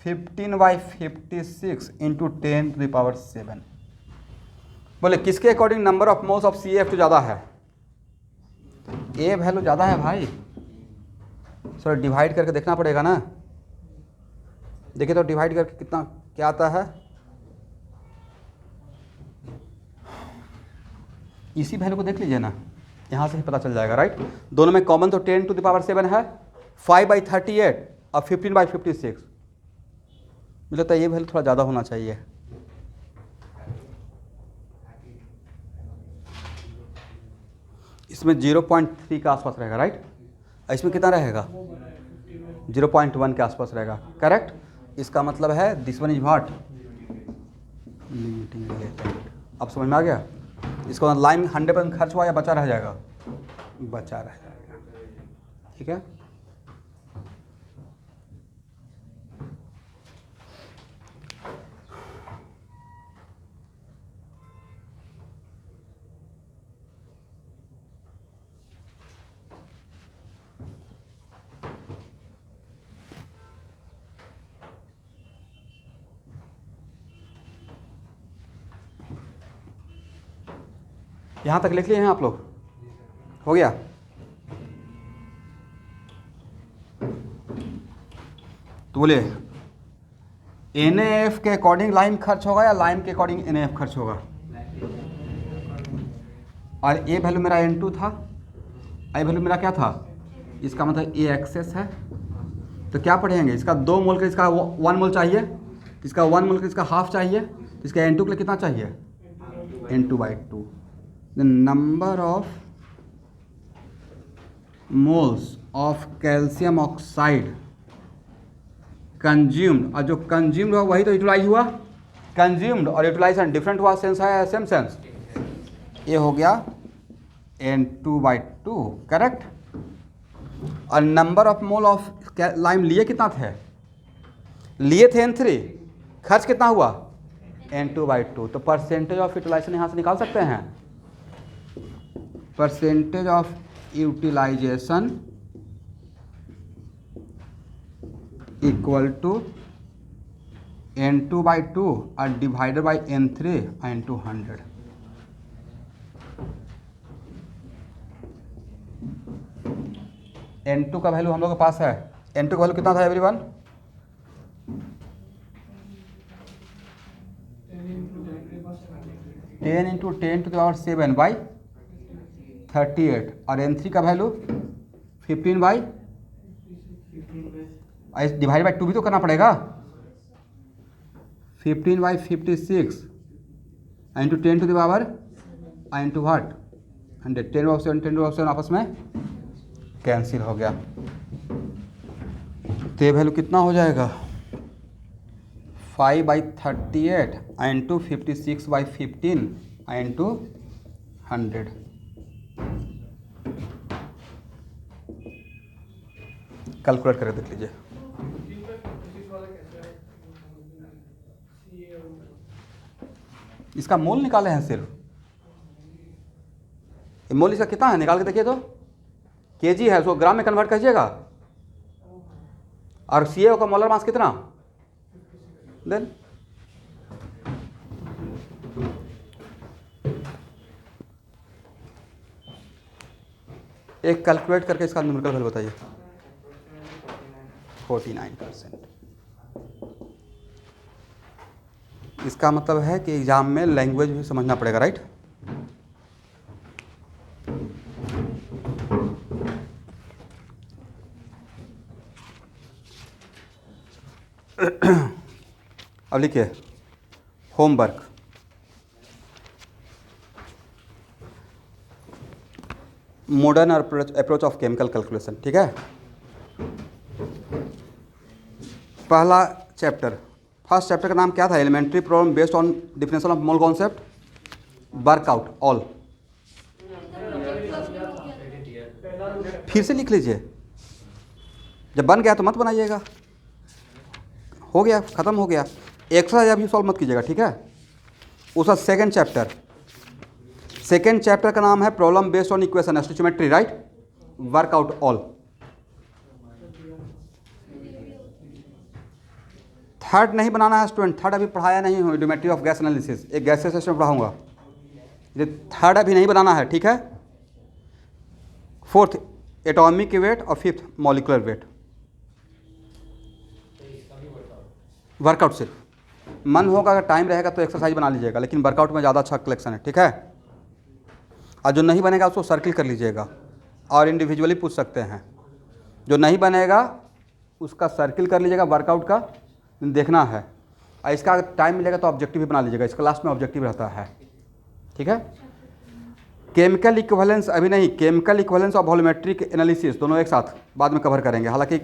15/56 इंटू 10⁻7। बोले किसके according number of moles of CaF2 ज़्यादा है, ए वैल्यू ज़्यादा है भाई। सर डिवाइड करके देखना पड़ेगा ना, देखिए तो डिवाइड करके कितना क्या आता है, इसी वैल्यू को देख लीजिए ना, यहाँ से ही पता चल जाएगा, राइट। दोनों में कॉमन तो 10⁻7 है, 5/38 और 15/56। मुझे लगता है ये वैल्यू थोड़ा ज़्यादा होना चाहिए। इसमें 0.3 के आसपास रहेगा, राइट। इसमें कितना रहेगा, 0.1 के आसपास रहेगा, करेक्ट। इसका मतलब है this one is what, limiting related. अब समझ में आ गया। इसको लाइन 100% खर्च हुआ या बचा रह जाएगा, बचा रह जाएगा, ठीक है। यहाँ तक लिख लिए हैं आप लोग, हो गया। तो बोले NaF के अकॉर्डिंग लाइम खर्च होगा या लाइम के अकॉर्डिंग NaF खर्च होगा। और ए वैल्यू मेरा N2 था, आई वैल्यू मेरा क्या था, इसका मतलब ए एक्सेस है। तो क्या पढ़ेंगे, इसका 2 मोल का इसका 1 मोल चाहिए, इसका 1 मोल का इसका हाफ चाहिए, तो इसका N2 के लिए कितना चाहिए, N2/2। The number of moles of calcium oxide consumed, और जो कंज्यूम्ड हुआ वही तो यूटिलाइज हुआ, कंज्यूम्ड और यूटिलाइजेशन डिफरेंट हुआ, सेंस है सेम सेंस। ये हो गया N2/2, करेक्ट। और number of mole of lime लिए कितना थे, लिए थे N3, खर्च कितना हुआ N2/2। तो परसेंटेज ऑफ यूटिलाइजेशन यहाँ से निकाल सकते हैं, percentage of utilization equal to N2/2 और divided by N3 into 100। N2 का वैल्यू हम लोग के पास है, N2 का वैल्यू कितना था एवरीवन, 10 इंटू 10⁻7/38 और n3 का वैल्यू 15/, डिवाइड बाई 2 भी तो करना पड़ेगा। 15/56 इंटू 10⁻, इंटू व्हाट 100, 10⁻7 आपस में कैंसिल हो गया। तो ये वैल्यू कितना हो जाएगा 5/38 इंटू 56/15 इंटू 100। कैलकुलेट करके देख लीजिए। इसका मोल निकाले हैं सिर्फ, मोल इसका कितना है निकाल के देखिए तो, केजी है उसको ग्राम में कन्वर्ट कीजिएगा। और CaO का मोलर मास कितना, देन एक कैलकुलेट करके इसका न्यूमेरिकल वैल्यू बताइए। 49%। इसका मतलब है कि एग्जाम में लैंग्वेज भी समझना पड़ेगा, राइट। अब लिखिए homework, modern approach of chemical calculation, ठीक है। पहला चैप्टर, फर्स्ट चैप्टर का नाम क्या था, elementary problem based on definition of mole concept, work out all. फिर से लिख लीजिए, जब बन गया तो मत बनाइएगा, हो गया ख़त्म हो गया। एक्स्ट्रा अभी सॉल्व मत कीजिएगा, ठीक है। उसका सेकंड चैप्टर का नाम है problem based on equation stoichiometry, right, workout all. Third नहीं बनाना है स्टूडेंट, थर्ड अभी पढ़ाया नहीं हूँ, यूडियोमेट्री ऑफ गैस एनालिसिस, एक गैसेस सिस्टम पढ़ाऊंगा, ये थर्ड अभी नहीं बनाना है, ठीक है। फोर्थ एटॉमिक वेट और फिफ्थ मॉलिकुलर वेट। वर्कआउट सिर्फ मन होगा, अगर टाइम रहेगा तो एक्सरसाइज बना लीजिएगा, लेकिन वर्कआउट में ज़्यादा अच्छा कलेक्शन है, ठीक है। और जो नहीं बनेगा उसको सर्किल कर लीजिएगा और इंडिविजुअली पूछ सकते हैं। जो नहीं बनेगा उसका सर्किल कर लीजिएगा, वर्कआउट का देखना है। और इसका टाइम मिलेगा तो ऑब्जेक्टिव भी बना लीजिएगा, इस क्लास में ऑब्जेक्टिव रहता है, ठीक है। केमिकल इक्विवेलेंस अभी नहीं, केमिकल इक्विवेलेंस और वॉल्यूमेट्रिक एनालिसिस दोनों एक साथ बाद में कवर करेंगे। हालांकि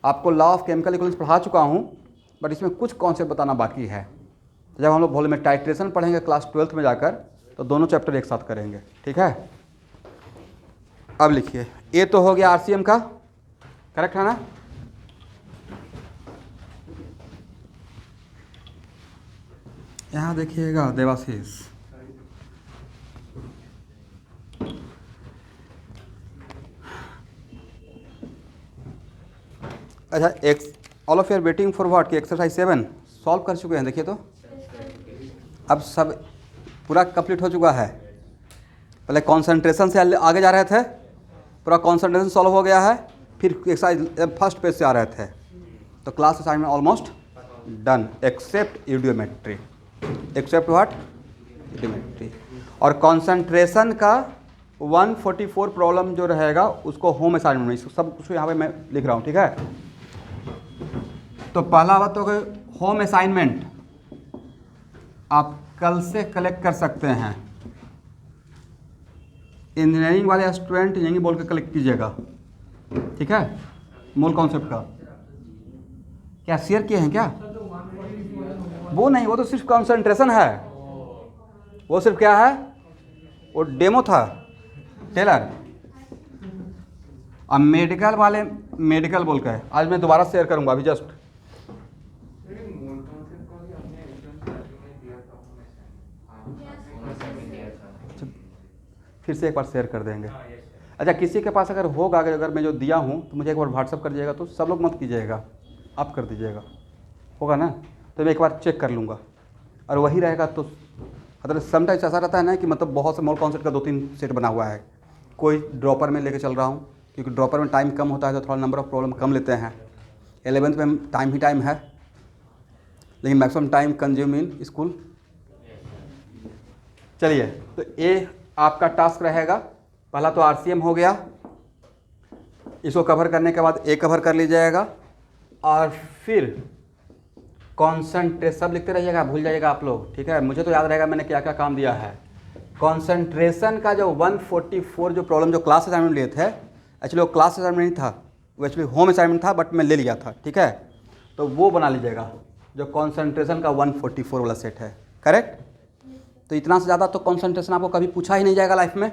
आपको लॉ ऑफ केमिकल इक्विवेलेंस पढ़ा चुका हूँ, बट इसमें कुछ कॉन्सेप्ट बताना बाकी है। तो जब हम लोग वॉल्यूमेट्रिक टाइट्रेशन पढ़ेंगे क्लास 12th में जाकर, तो दोनों चैप्टर एक साथ करेंगे, ठीक है। अब लिखिए, ये तो हो गया RCM का, करेक्ट है ना। यहाँ देखिएगा देवाशीष, अच्छा all of your waiting for what की एक्सरसाइज 7 सॉल्व कर चुके हैं, देखिए तो अब सब पूरा कंप्लीट हो चुका है। पहले कंसंट्रेशन से आगे जा रहे थे, पूरा कंसंट्रेशन सॉल्व हो गया है, फिर एक्सरसाइज फर्स्ट पेज से आ रहे थे। तो class assignment almost done except eudiometry, except what eudiometry. और कंसंट्रेशन का 144 प्रॉब्लम जो रहेगा उसको होम असाइनमेंट में, सब कुछ यहाँ पे मैं लिख रहा हूँ, ठीक है। तो पहला बात तो होम असाइनमेंट आप कल से कलेक्ट कर सकते हैं। इंजीनियरिंग वाले स्टूडेंट इंजीनियरिंग बोल के कलेक्ट कीजिएगा, ठीक है। मूल कॉन्सेप्ट का क्या शेयर किए हैं क्या, वो नहीं, वो तो सिर्फ कंसंट्रेशन है, वो सिर्फ क्या है, वो डेमो था टेलर। अब मेडिकल वाले मेडिकल बोल के आज मैं दोबारा शेयर करूंगा, अभी जस्ट फिर से एक बार शेयर कर देंगे। अच्छा, किसी के पास अगर होगा, अगर मैं जो दिया हूँ तो मुझे एक बार व्हाट्सअप कर दीजिएगा, तो सब लोग मत कीजिएगा, आप कर दीजिएगा, होगा ना, तो मैं एक बार चेक कर लूँगा। और वही रहेगा तो मतलब समटाइम्स ऐसा रहता है ना कि मतलब बहुत से मोल कॉन्सेप्ट का 2-3 सेट बना हुआ है, कोई ड्रॉपर में लेके चल रहा हूँ, क्योंकि ड्रॉपर में टाइम कम होता है तो थोड़ा नंबर ऑफ प्रॉब्लम कम लेते हैं। 11th में टाइम ही टाइम है, लेकिन maximum time consume in school. चलिए, तो ये आपका टास्क रहेगा। पहला तो आरसीएम हो गया, इसको कवर करने के बाद ए कवर कर लीजिएगा, और फिर कॉन्सेंट्रेशन सब लिखते रहिएगा, भूल जाइएगा आप लोग, ठीक है। मुझे तो याद रहेगा मैंने क्या क्या काम दिया है। कॉन्सेंट्रेशन का जो 144 जो प्रॉब्लम जो क्लास असाइनमेंट लिए थे, एक्चुअली वो क्लास असाइनमेंट नहीं था, वो एक्चुअली होम असाइनमेंट था, बट मैं ले लिया था, ठीक है। तो वो बना लीजिएगा जो कॉन्सेंट्रेशन का 144 वाला सेट है, करेक्ट। तो इतना से ज़्यादा तो कॉन्सेंट्रेशन आपको कभी पूछा ही नहीं जाएगा लाइफ में।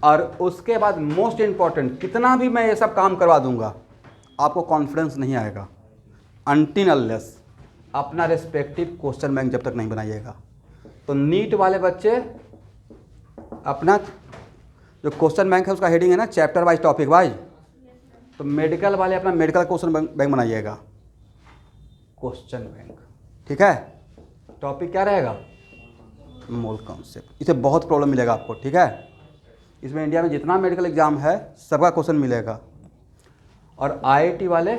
और उसके बाद मोस्ट इम्पॉर्टेंट, कितना भी मैं ये सब काम करवा दूंगा, आपको कॉन्फिडेंस नहीं आएगा अनटिल अनलेस अपना रेस्पेक्टिव क्वेश्चन बैंक जब तक नहीं बनाइएगा। तो नीट वाले बच्चे अपना जो क्वेश्चन बैंक है उसका हेडिंग है ना चैप्टर वाइज, टॉपिक वाइज, तो मेडिकल वाले अपना मेडिकल क्वेश्चन बैंक बनाइएगा, क्वेश्चन बैंक, ठीक है। टॉपिक क्या रहेगा? Mole concept. इसे बहुत प्रॉब्लम मिलेगा आपको, ठीक है। इसमें इंडिया में जितना मेडिकल एग्जाम है सबका क्वेश्चन मिलेगा। और आईआईटी वाले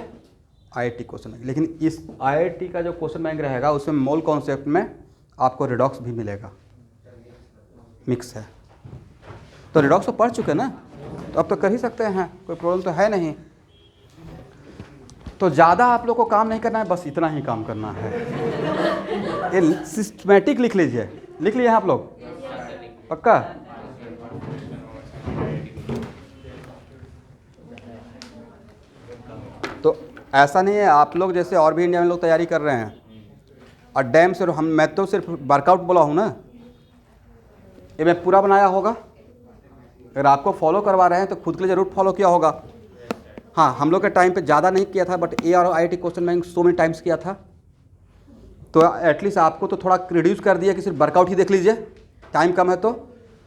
आईआईटी क्वेश्चन बैंक, लेकिन इस आईआईटी का जो क्वेश्चन बैंक रहेगा उसमें मोल कॉन्सेप्ट में आपको रिडॉक्स भी मिलेगा, मिक्स है। तो रिडॉक्स तो पढ़ चुके ना, तो अब तो कर ही सकते हैं, कोई प्रॉब्लम तो है नहीं। तो ज़्यादा आप लोग को काम नहीं करना है, बस इतना ही काम करना है। ये सिस्टमेटिक लिख लीजिए, लिख लिए आप लोग पक्का? तो ऐसा नहीं है आप लोग जैसे और भी इंडिया में लोग तैयारी कर रहे हैं और डैम से हम, मैं तो सिर्फ वर्कआउट बोला हूँ ना, ये मैं पूरा बनाया होगा। अगर आपको फॉलो करवा रहे हैं तो खुद के लिए ज़रूर फॉलो किया होगा। हाँ, हम लोग के टाइम पे ज़्यादा नहीं किया था, बट ए और IIT question bank so many times किया था। तो एटलीस्ट आपको तो थोड़ा रिड्यूस कर दिया कि सिर्फ वर्कआउट ही देख लीजिए, टाइम कम है तो।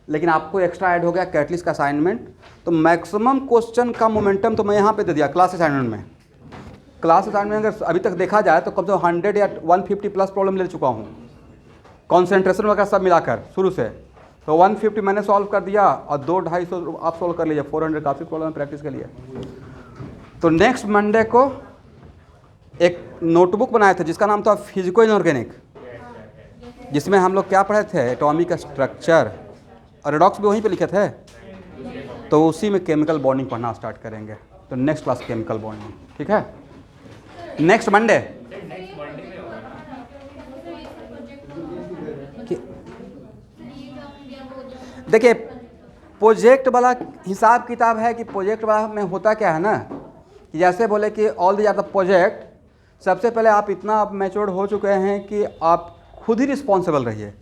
लेकिन आपको एक्स्ट्रा ऐड हो गया कैटलिस्ट का असाइनमेंट। तो मैक्सिमम क्वेश्चन का मोमेंटम तो मैं यहाँ पे दे दिया क्लास असाइनमेंट में। क्लास असाइनमेंट अगर अभी तक देखा जाए तो कम से कम 100 या 150 प्लस प्रॉब्लम ले चुका हूँ, कॉन्सेंट्रेशन वगैरह सब मिलाकर शुरू से। तो 150 मैंने सॉल्व कर दिया और 200-250 आप सॉल्व कर लीजिए, 400 काफ़ी प्रॉब्लम प्रैक्टिस के लिए। तो नेक्स्ट मंडे को एक नोटबुक बनाए थे जिसका नाम था फिजिको इनऑर्गेनिक, जिसमें हम लोग क्या पढ़े थे, एटॉमिक स्ट्रक्चर और रिडॉक्स भी वहीं पे लिखे थे। तो उसी में केमिकल बॉन्डिंग पढ़ना स्टार्ट करेंगे। तो नेक्स्ट क्लास केमिकल बॉन्डिंग, ठीक है, नेक्स्ट मंडे। देखिए, प्रोजेक्ट वाला हिसाब किताब है कि प्रोजेक्ट वाला में होता क्या है ना, कि जैसे बोले कि all the are the project, सबसे पहले आप इतना मैच्योर्ड हो चुके हैं कि आप खुद ही रिस्पॉन्सिबल रहिए।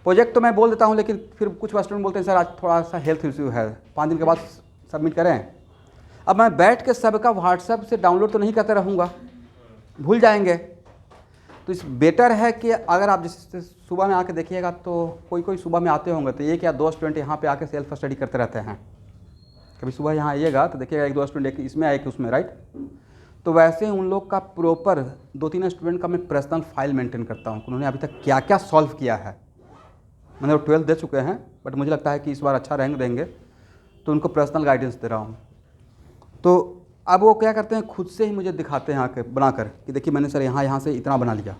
प्रोजेक्ट तो मैं बोल देता हूँ, लेकिन फिर कुछ स्टूडेंट बोलते हैं सर आज थोड़ा सा हेल्थ इश्यू है, 5 दिन के बाद सबमिट करें। अब मैं बैठ के सबका व्हाट्सएप से डाउनलोड तो नहीं करते रहूँगा, भूल जाएंगे। तो इस बेटर है कि अगर आप जैसे सुबह में आके देखिएगा तो कोई सुबह में आते होंगे तो 1 या 2 स्टूडेंट यहाँ पे आके सेल्फ स्टडी करते रहते हैं। कभी सुबह यहाँ आइएगा तो देखिएगा 1-2 स्टूडेंट इसमें आए कि उसमें, राइट। तो वैसे उन लोग का प्रॉपर 2-3 स्टूडेंट का मैं पर्सनल फाइल मेंटेन करता हूँ, उन्होंने अभी तक क्या क्या सॉल्व किया है। मैंने वो 12th दे चुके हैं, बट मुझे लगता है कि इस बार अच्छा रैंक देंगे, तो उनको पर्सनल गाइडेंस दे रहा हूँ। तो अब वो क्या करते हैं, खुद से ही मुझे दिखाते हैं आके बनाकर कि देखिए मैंने सर यहाँ से इतना बना लिया।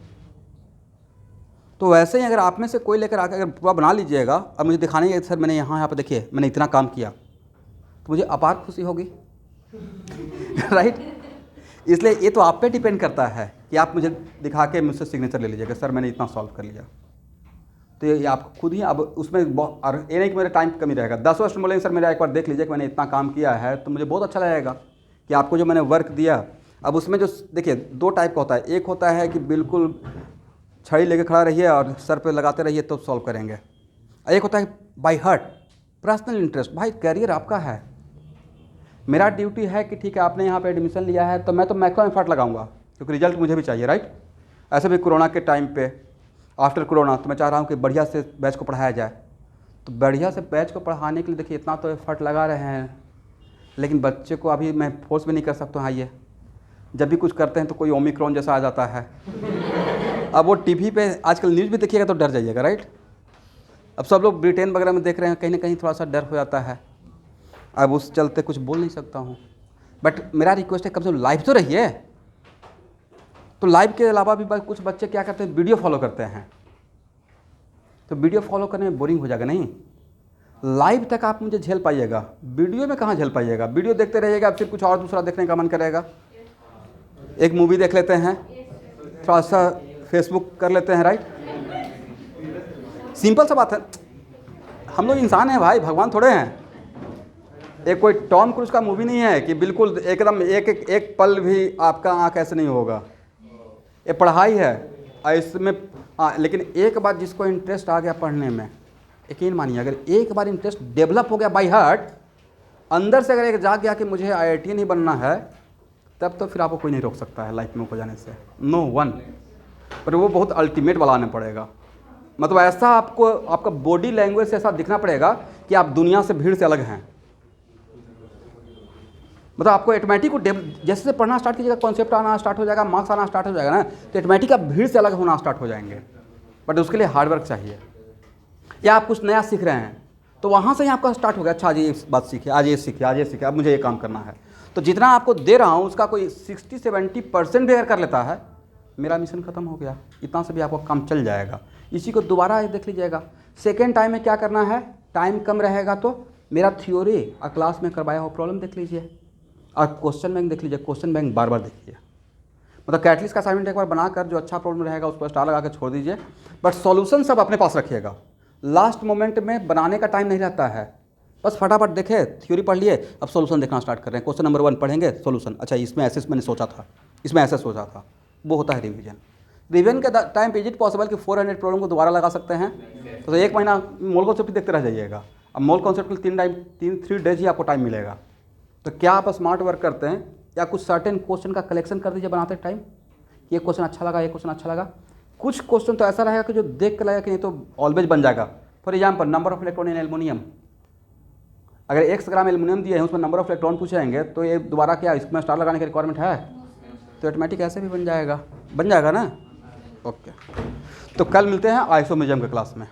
तो वैसे ही अगर आप में से कोई लेकर आकर अगर पूरा बना लीजिएगा और मुझे दिखाने के सर मैंने यहाँ पे देखिए मैंने इतना काम किया, तो मुझे अपार खुशी होगी राइट। इसलिए ये तो आप पे डिपेंड करता है कि आप मुझे दिखा के मुझसे सिग्नेचर ले लीजिएगा, सर मैंने इतना सॉल्व कर लिया। तो ये आप खुद ही अब उसमें और ये नहीं कि मेरे टाइम की कमी रहेगा। 10 वर्ष बोलेंगे सर मेरा एक बार देख लीजिए कि मैंने इतना काम किया है, तो मुझे बहुत अच्छा लगेगा कि आपको जो मैंने वर्क दिया। अब उसमें जो देखिए 2 टाइप का होता है, एक होता है कि बिल्कुल छड़ी लेके खड़ा रहिए और सर पे लगाते रहिए तो सॉल्व करेंगे। एक होता है बाय हार्ट, पर्सनल इंटरेस्ट। भाई कैरियर आपका है, मेरा ड्यूटी है कि ठीक है आपने यहाँ पे एडमिशन लिया है तो मैं तो मैक्सिमम एफर्ट लगाऊंगा, क्योंकि रिजल्ट मुझे भी चाहिए, राइट। ऐसे भी कोरोना के टाइम पे, आफ्टर कोरोना, तो मैं चाह रहा हूँ कि बढ़िया से बैच को पढ़ाया जाए। तो बढ़िया से बैच को पढ़ाने के लिए देखिए इतना तो एफर्ट लगा रहे हैं, लेकिन बच्चे को अभी मैं फोर्स भी नहीं कर सकता हूँ। आइए, जब भी कुछ करते हैं तो कोई ओमिक्रॉन जैसा आ जाता है। अब वो टीवी पे आजकल न्यूज़ भी देखिएगा तो डर जाइएगा, राइट। अब सब लोग ब्रिटेन वगैरह में देख रहे हैं, कहीं ना कहीं थोड़ा सा डर हो जाता है। अब उस चलते कुछ बोल नहीं सकता हूँ, बट मेरा रिक्वेस्ट है कम से कम लाइव तो रहिए। तो लाइव के अलावा भी कुछ बच्चे क्या करते हैं, वीडियो फॉलो करते हैं। तो वीडियो फॉलो करने में बोरिंग हो जाएगा नहीं, लाइव तक आप मुझे झेल पाइएगा, वीडियो में कहाँ झेल पाइएगा। वीडियो देखते रहिएगा, फिर कुछ और दूसरा देखने का मन करेगा। एक मूवी देख लेते हैं, थोड़ा सा फेसबुक कर लेते हैं, राइट। सिंपल सा बात है, हम लोग इंसान हैं भाई, भगवान थोड़े हैं। एक कोई टॉम क्रूज का मूवी नहीं है कि बिल्कुल एकदम एक पल भी आपका आँख ऐसे नहीं होगा। ये पढ़ाई है इसमें। हाँ, लेकिन एक बार जिसको इंटरेस्ट आ गया पढ़ने में, यकीन मानिए, अगर एक बार इंटरेस्ट डेवलप हो गया बाय हार्ट, अंदर से अगर एक जाग गया कि मुझे IIT नहीं बनना है, तब तो फिर आपको कोई नहीं रोक सकता है लाइफ में ऊपर जाने से, नो वन। पर वो बहुत अल्टीमेट वाला आने पड़ेगा। मतलब ऐसा आपको आपका बॉडी लैंग्वेज से ऐसा दिखना पड़ेगा कि आप दुनिया से भीड़ से अलग हैं। मतलब आपको ऑटोमेटिक को जैसे से पढ़ना स्टार्ट कीजिएगा, कॉन्सेप्ट आना स्टार्ट हो जाएगा, मार्क्स आना स्टार्ट हो जाएगा ना, तो ऑटोमेटिक आप भीड़ से अलग होना स्टार्ट हो जाएंगे। बट उसके लिए हार्डवर्क चाहिए। या आप कुछ नया सीख रहे हैं तो वहाँ से ही आपका स्टार्ट हो गया, अच्छा आज ये बात सीखिए, आज ये सीखिए, आज ये सीखिए, अब मुझे ये काम करना है। तो जितना आपको दे रहा हूँ उसका कोई 60-70% भी अगर कर लेता है, मेरा मिशन खत्म हो गया। इतना से भी आपका काम चल जाएगा। इसी को दोबारा देख लीजिएगा। सेकेंड टाइम में क्या करना है, टाइम कम रहेगा तो मेरा थ्योरी और क्लास में करवाया हुआ प्रॉब्लम देख लीजिए और क्वेश्चन बैंक देख लीजिए। क्वेश्चन बैंक बार बार देखिए। मतलब कैटलिस्ट का असाइनमेंट एक बार बनाकर जो अच्छा प्रॉब्लम रहेगा उस पर स्टार लगा के छोड़ दीजिए, बट सॉल्यूशन सब अपने पास रखिएगा। लास्ट मोमेंट में बनाने का टाइम नहीं रहता है। बस फटाफट देखे, थ्योरी पढ़ लिए, अब सॉल्यूशन देखना स्टार्ट कर रहे हैं। क्वेश्चन नंबर 1 पढ़ेंगे, सॉल्यूशन, अच्छा इसमें ऐसे मैंने सोचा था, इसमें ऐसे सोचा था। वो होता है रिवीजन। रिवीजन के टाइम पे इज इट पॉसिबल कि 400 प्रॉब्लम को दोबारा लगा सकते हैं? तो एक महीना मोल कॉन्सेप्ट देखते रह जाइएगा। अब मोल कॉन्सेप्ट के 3 डेज ही आपको टाइम मिलेगा। तो क्या आप स्मार्ट वर्क करते हैं या कुछ सर्टेन क्वेश्चन का कलेक्शन कर दीजिए बनाते टाइम, ये क्वेश्चन अच्छा लगा, ये क्वेश्चन अच्छा लगा। कुछ क्वेश्चन तो ऐसा रहेगा कि जो देख के लगेगा कि नहीं तो ऑलवेज बन जाएगा। For example, number of electron in aluminium, अगर 1 ग्राम एल्युमिनियम दिए हैं, उसमें नंबर ऑफ इलेक्ट्रॉन पूछेंगे, तो ये दोबारा क्या इसमें स्टार लगाने की रिक्वायरमेंट है? तो ऑटोमेटिक ऐसे भी बन जाएगा ना। ओके, तो कल मिलते हैं आइसोमेरिज्म के क्लास में।